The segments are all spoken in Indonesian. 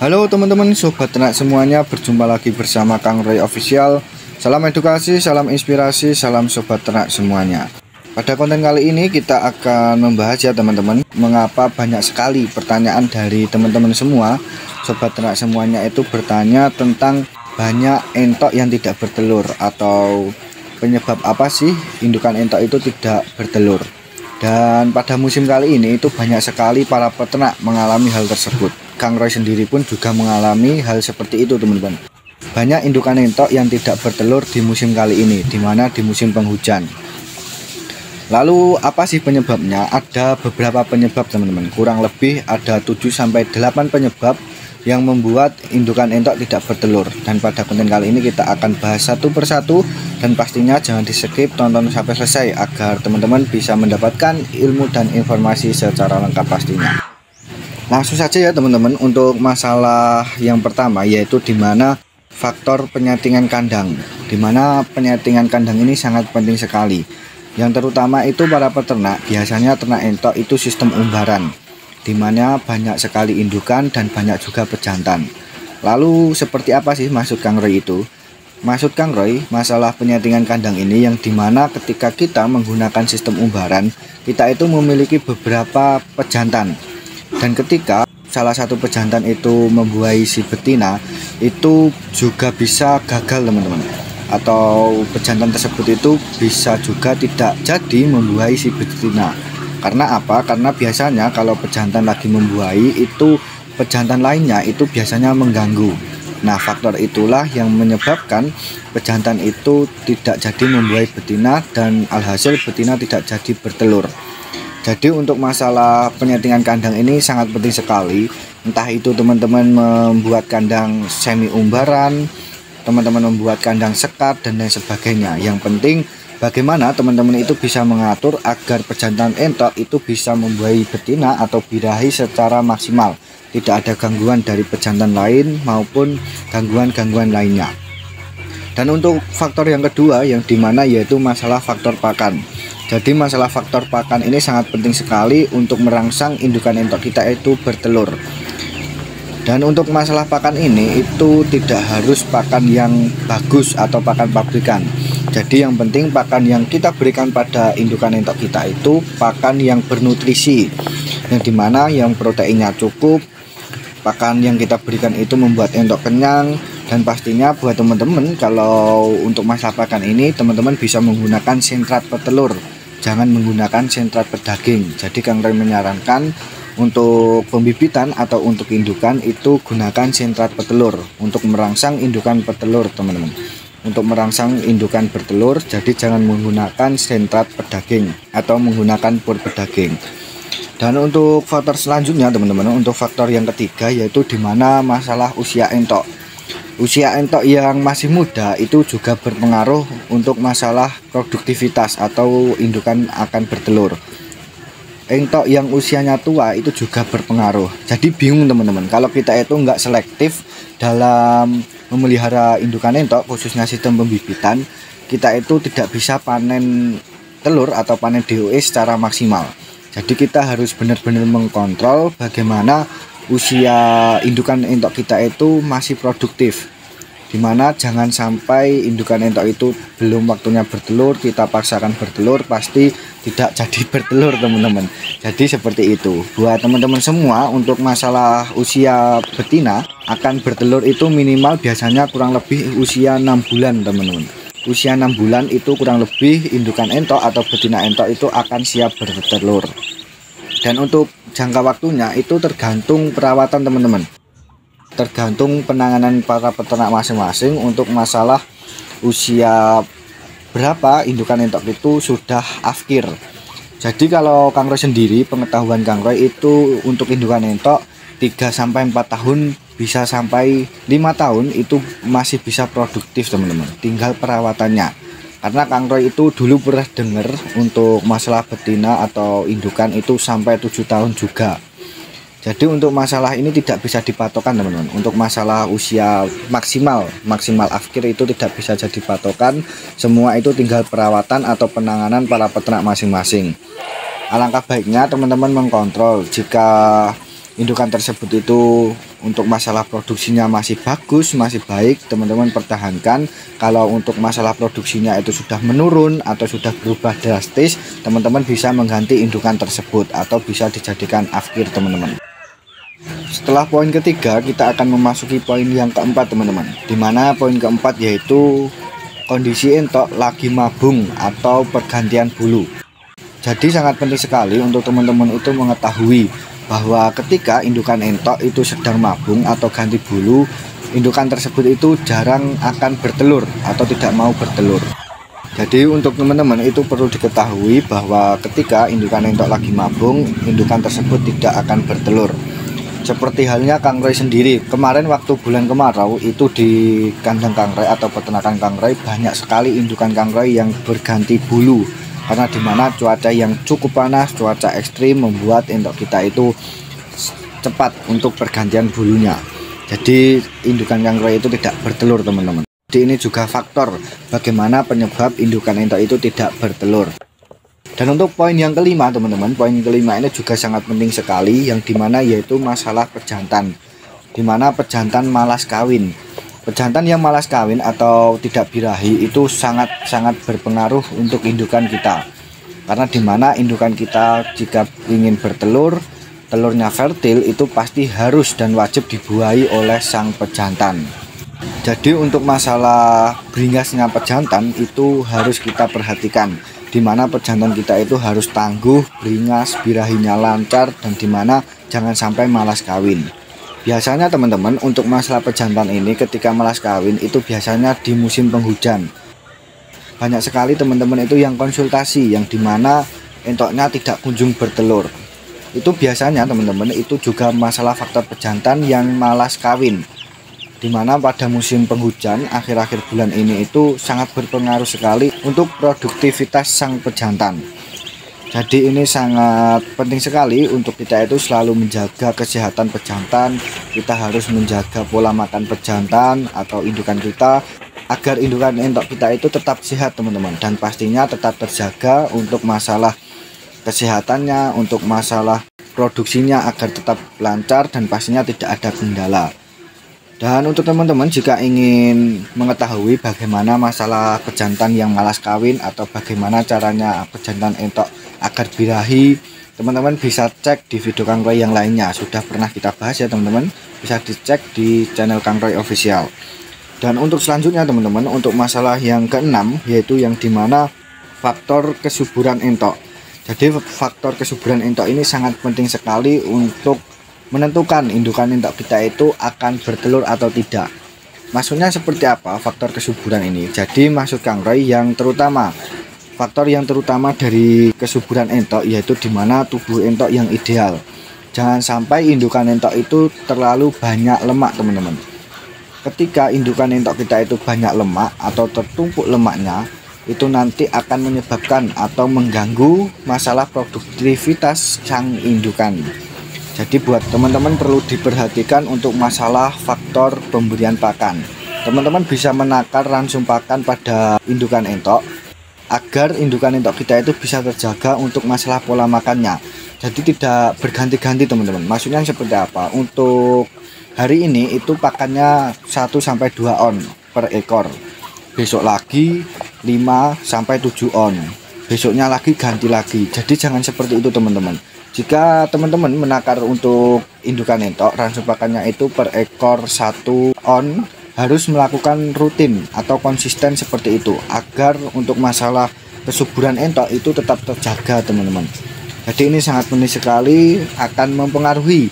Halo teman-teman sobat ternak semuanya, berjumpa lagi bersama Kang Roy Official. Salam edukasi, salam inspirasi, salam sobat ternak semuanya. Pada konten kali ini kita akan membahas ya teman-teman, mengapa banyak sekali pertanyaan dari teman-teman semua. Sobat ternak semuanya itu bertanya tentang banyak entok yang tidak bertelur, atau penyebab apa sih indukan entok itu tidak bertelur. Dan pada musim kali ini itu banyak sekali para peternak mengalami hal tersebut. Kang Roy sendiri pun juga mengalami hal seperti itu teman-teman. Banyak indukan entok yang tidak bertelur di musim kali ini, dimana di musim penghujan. Lalu apa sih penyebabnya? Ada beberapa penyebab teman-teman. Kurang lebih ada 7-8 penyebab yang membuat indukan entok tidak bertelur. Dan pada konten kali ini kita akan bahas satu persatu, dan pastinya jangan di skip, tonton sampai selesai agar teman-teman bisa mendapatkan ilmu dan informasi secara lengkap pastinya. Langsung saja ya teman-teman, untuk masalah yang pertama yaitu dimana faktor penyetingan kandang, dimana penyetingan kandang ini sangat penting sekali. Yang terutama itu para peternak, biasanya ternak entok itu sistem umbaran, dimana banyak sekali indukan dan banyak juga pejantan. Lalu seperti apa sih maksud Kang Roy itu? Maksud Kang Roy, masalah penyetingan kandang ini yang dimana ketika kita menggunakan sistem umbaran, kita itu memiliki beberapa pejantan. Dan ketika salah satu pejantan itu membuahi si betina, itu juga bisa gagal teman-teman. Atau pejantan tersebut itu bisa juga tidak jadi membuahi si betina. Karena apa? Karena biasanya kalau pejantan lagi membuahi itu pejantan lainnya itu biasanya mengganggu. Nah, faktor itulah yang menyebabkan pejantan itu tidak jadi membuahi betina dan alhasil betina tidak jadi bertelur. Jadi untuk masalah penyetingan kandang ini sangat penting sekali. Entah itu teman-teman membuat kandang semi umbaran, teman-teman membuat kandang sekat dan lain sebagainya. Yang penting bagaimana teman-teman itu bisa mengatur agar pejantan entok itu bisa membuahi betina atau birahi secara maksimal. Tidak ada gangguan dari pejantan lain maupun gangguan-gangguan lainnya. Dan untuk faktor yang kedua yang dimana yaitu masalah faktor pakan. Jadi masalah faktor pakan ini sangat penting sekali untuk merangsang indukan entok kita itu bertelur. Dan untuk masalah pakan ini itu tidak harus pakan yang bagus atau pakan pabrikan. Jadi yang penting pakan yang kita berikan pada indukan entok kita itu pakan yang bernutrisi, yang dimana yang proteinnya cukup. Pakan yang kita berikan itu membuat entok kenyang. Dan pastinya buat teman-teman, kalau untuk masalah pakan ini teman-teman bisa menggunakan sentrat petelur, jangan menggunakan sentrat pedaging. Jadi Kang Roy menyarankan untuk pembibitan atau untuk indukan itu gunakan sentrat petelur untuk merangsang indukan petelur teman-teman. Untuk merangsang indukan bertelur, jadi jangan menggunakan sentrat pedaging atau menggunakan pur pedaging. Dan untuk faktor selanjutnya teman-teman, untuk faktor yang ketiga yaitu dimana masalah usia entok. Usia entok yang masih muda itu juga berpengaruh untuk masalah produktivitas atau indukan akan bertelur. Entok yang usianya tua itu juga berpengaruh. Jadi bingung teman-teman, kalau kita itu nggak selektif dalam memelihara indukan entok, khususnya sistem pembibitan, kita itu tidak bisa panen telur atau panen DOE secara maksimal. Jadi kita harus benar-benar mengkontrol bagaimana usia indukan entok kita itu masih produktif, dimana jangan sampai indukan entok itu belum waktunya bertelur, kita paksakan bertelur, pasti tidak jadi bertelur teman-teman. Jadi seperti itu buat teman-teman semua. Untuk masalah usia betina akan bertelur itu minimal biasanya kurang lebih usia 6 bulan teman-teman. Usia 6 bulan itu kurang lebih indukan entok atau betina entok itu akan siap bertelur. Dan untuk jangka waktunya itu tergantung perawatan teman-teman, tergantung penanganan para peternak masing-masing. Untuk masalah usia berapa indukan entok itu sudah afkir. Jadi kalau Kang Roy sendiri, pengetahuan Kang Roy itu untuk indukan entok 3-4 tahun, bisa sampai 5 tahun itu masih bisa produktif teman-teman, tinggal perawatannya. Karena Kang Roy itu dulu pernah dengar untuk masalah betina atau indukan itu sampai 7 tahun juga. Jadi untuk masalah ini tidak bisa dipatokan teman-teman. Untuk masalah usia maksimal afkir itu tidak bisa jadi patokan. Semua itu tinggal perawatan atau penanganan para peternak masing-masing. Alangkah baiknya teman-teman mengkontrol jika indukan tersebut itu untuk masalah produksinya masih bagus, masih baik, teman-teman pertahankan. Kalau untuk masalah produksinya itu sudah menurun atau sudah berubah drastis, teman-teman bisa mengganti indukan tersebut atau bisa dijadikan afkir teman-teman. Setelah poin ketiga, kita akan memasuki poin yang keempat teman-teman, dimana poin keempat yaitu kondisi entok lagi mabung atau pergantian bulu. Jadi sangat penting sekali untuk teman-teman itu mengetahui bahwa ketika indukan entok itu sedang mabung atau ganti bulu, indukan tersebut itu jarang akan bertelur atau tidak mau bertelur. Jadi untuk teman-teman itu perlu diketahui bahwa ketika indukan entok lagi mabung, indukan tersebut tidak akan bertelur. Seperti halnya Kangrai sendiri, kemarin waktu bulan kemarau itu di kandang Kangrai atau peternakan Kangrai banyak sekali indukan Kangrai yang berganti bulu. Karena dimana cuaca yang cukup panas, cuaca ekstrim membuat entok kita itu cepat untuk pergantian bulunya. Jadi indukan Kangrai itu tidak bertelur teman-teman. Jadi ini juga faktor bagaimana penyebab indukan entok itu tidak bertelur. Dan untuk poin yang kelima teman-teman, poin kelima ini juga sangat penting sekali, yang dimana yaitu masalah pejantan. Dimana pejantan malas kawin. Pejantan yang malas kawin atau tidak birahi itu sangat berpengaruh untuk indukan kita. Karena dimana indukan kita jika ingin bertelur, telurnya fertil itu pasti harus dan wajib dibuahi oleh sang pejantan. Jadi untuk masalah beringasnya pejantan itu harus kita perhatikan, dimana pejantan kita itu harus tangguh, beringas, birahinya lancar, dan dimana jangan sampai malas kawin. Biasanya teman-teman untuk masalah pejantan ini ketika malas kawin itu biasanya di musim penghujan. Banyak sekali teman-teman itu yang konsultasi yang dimana entoknya tidak kunjung bertelur. Itu biasanya teman-teman itu juga masalah faktor pejantan yang malas kawin, dimana pada musim penghujan akhir-akhir bulan ini itu sangat berpengaruh sekali untuk produktivitas sang pejantan. Jadi ini sangat penting sekali untuk kita itu selalu menjaga kesehatan pejantan. Kita harus menjaga pola makan pejantan atau indukan kita agar indukan entok kita itu tetap sehat teman-teman, dan pastinya tetap terjaga untuk masalah kesehatannya, untuk masalah produksinya agar tetap lancar dan pastinya tidak ada kendala. Dan untuk teman-teman jika ingin mengetahui bagaimana masalah pejantan yang malas kawin atau bagaimana caranya pejantan entok agar birahi, teman-teman bisa cek di video Kangrai yang lainnya, sudah pernah kita bahas ya teman-teman, bisa dicek di channel Kangrai official. Dan untuk selanjutnya teman-teman, untuk masalah yang keenam yaitu yang dimana faktor kesuburan entok. Jadi faktor kesuburan entok ini sangat penting sekali untuk menentukan indukan entok kita itu akan bertelur atau tidak. Maksudnya seperti apa faktor kesuburan ini? Jadi maksud Kangrai yang terutama, faktor yang terutama dari kesuburan entok yaitu dimana tubuh entok yang ideal. Jangan sampai indukan entok itu terlalu banyak lemak teman-teman. Ketika indukan entok kita itu banyak lemak atau tertumpuk lemaknya, itu nanti akan menyebabkan atau mengganggu masalah produktivitas sang indukan. Jadi buat teman-teman perlu diperhatikan untuk masalah faktor pemberian pakan. Teman-teman bisa menakar ransum pakan pada indukan entok agar indukan entok kita itu bisa terjaga untuk masalah pola makannya. Jadi tidak berganti-ganti teman-teman. Maksudnya seperti apa? Untuk hari ini itu pakannya 1-2 on per ekor. Besok lagi 5-7 on. Besoknya lagi ganti lagi. Jadi jangan seperti itu teman-teman. Jika teman-teman menakar untuk indukan entok, ransum pakannya itu per ekor 1 on, harus melakukan rutin atau konsisten seperti itu agar untuk masalah kesuburan entok itu tetap terjaga teman-teman. Jadi ini sangat penting sekali, akan mempengaruhi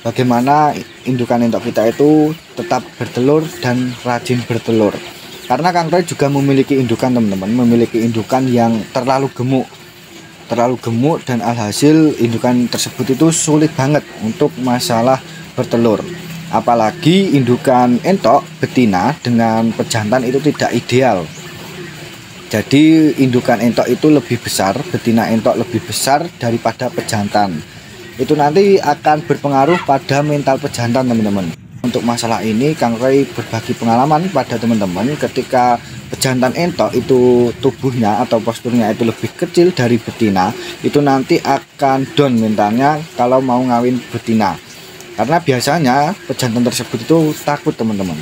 bagaimana indukan entok kita itu tetap bertelur dan rajin bertelur. Karena Kangrai juga memiliki indukan teman-teman, memiliki indukan yang terlalu gemuk dan alhasil indukan tersebut itu sulit banget untuk masalah bertelur. Apalagi indukan entok betina dengan pejantan itu tidak ideal. Jadi indukan entok itu lebih besar, betina entok lebih besar daripada pejantan. Itu nanti akan berpengaruh pada mental pejantan teman-teman. Untuk masalah ini Kangrai berbagi pengalaman pada teman-teman, ketika pejantan entok itu tubuhnya atau posturnya itu lebih kecil dari betina, itu nanti akan down mentalnya kalau mau ngawin betina. Karena biasanya pejantan tersebut itu takut teman-teman.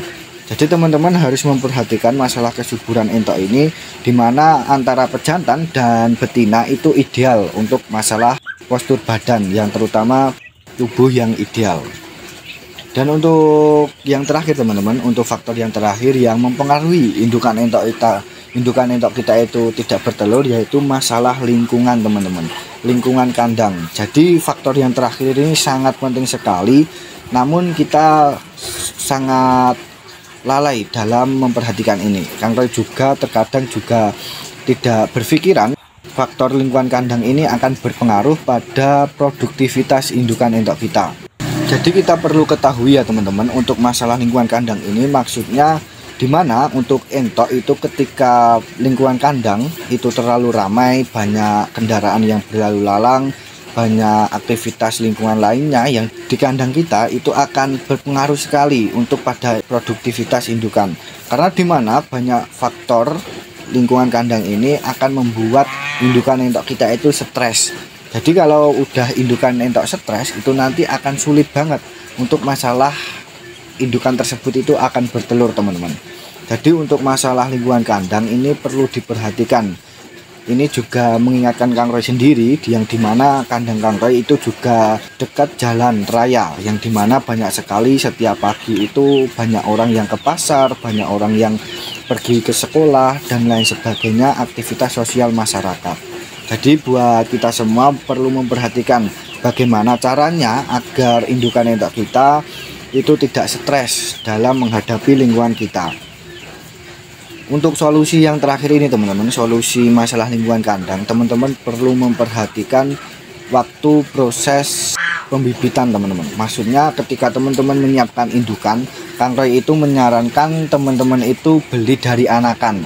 Jadi teman-teman harus memperhatikan masalah kesuburan entok ini, dimana antara pejantan dan betina itu ideal untuk masalah postur badan, yang terutama tubuh yang ideal. Dan untuk yang terakhir teman-teman, untuk faktor yang terakhir yang mempengaruhi indukan entok kita itu tidak bertelur, yaitu masalah lingkungan teman-teman, lingkungan kandang. Jadi faktor yang terakhir ini sangat penting sekali, namun kita sangat lalai dalam memperhatikan ini. Kang Roy juga terkadang juga tidak berpikiran faktor lingkungan kandang ini akan berpengaruh pada produktivitas indukan entok kita. Jadi kita perlu ketahui ya teman-teman, untuk masalah lingkungan kandang ini maksudnya dimana untuk entok itu ketika lingkungan kandang itu terlalu ramai, banyak kendaraan yang berlalu lalang, banyak aktivitas lingkungan lainnya yang di kandang kita, itu akan berpengaruh sekali untuk pada produktivitas indukan. Karena dimana banyak faktor lingkungan kandang ini akan membuat indukan entok kita itu stres. Jadi kalau udah indukan entok stres, itu nanti akan sulit banget untuk masalah indukan tersebut itu akan bertelur teman-teman. Jadi untuk masalah lingkungan kandang ini perlu diperhatikan. Ini juga mengingatkan Kang Roy sendiri, yang dimana kandang Kang Roy itu juga dekat jalan raya, yang dimana banyak sekali setiap pagi itu banyak orang yang ke pasar, banyak orang yang pergi ke sekolah dan lain sebagainya, aktivitas sosial masyarakat. Jadi buat kita semua perlu memperhatikan bagaimana caranya agar indukan entok kita itu tidak stres dalam menghadapi lingkungan kita. Untuk solusi yang terakhir ini teman-teman, solusi masalah lingkungan kandang, teman-teman perlu memperhatikan waktu proses pembibitan teman-teman. Maksudnya ketika teman-teman menyiapkan indukan, Kang Roy itu menyarankan teman-teman itu beli dari anakan.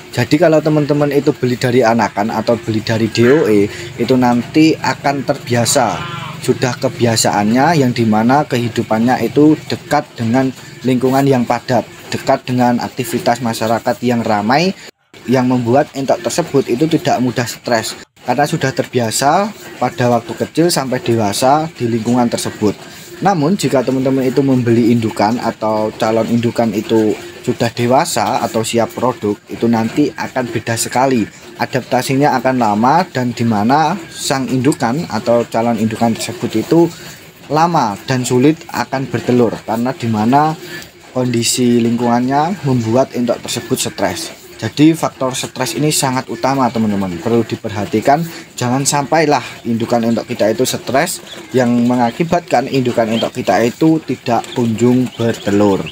Jadi kalau teman-teman itu beli dari anakan atau beli dari DOE, itu nanti akan terbiasa, sudah kebiasaannya, yang dimana kehidupannya itu dekat dengan lingkungan yang padat, dekat dengan aktivitas masyarakat yang ramai, yang membuat entok tersebut itu tidak mudah stres karena sudah terbiasa pada waktu kecil sampai dewasa di lingkungan tersebut. Namun jika teman-teman itu membeli indukan atau calon indukan itu sudah dewasa atau siap produk, itu nanti akan beda sekali, adaptasinya akan lama, dan dimana sang indukan atau calon indukan tersebut itu lama dan sulit akan bertelur, karena dimana kondisi lingkungannya membuat entok tersebut stres. Jadi faktor stres ini sangat utama teman-teman, perlu diperhatikan. Jangan sampailah indukan entok kita itu stres yang mengakibatkan indukan entok kita itu tidak kunjung bertelur.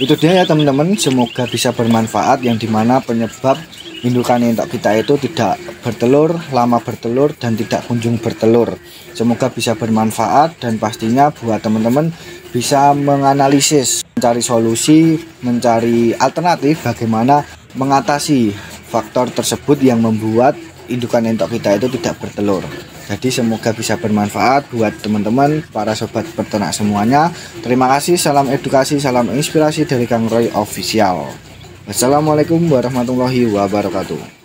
Itu dia ya teman-teman, semoga bisa bermanfaat, yang dimana penyebab indukan entok kita itu tidak bertelur, lama bertelur, dan tidak kunjung bertelur. Semoga bisa bermanfaat, dan pastinya buat teman-teman bisa menganalisis, mencari solusi, mencari alternatif bagaimana mengatasi faktor tersebut yang membuat indukan entok kita itu tidak bertelur. Jadi semoga bisa bermanfaat buat teman-teman, para sobat peternak semuanya. Terima kasih, salam edukasi, salam inspirasi dari Kang Roy Official. Wassalamualaikum warahmatullahi wabarakatuh.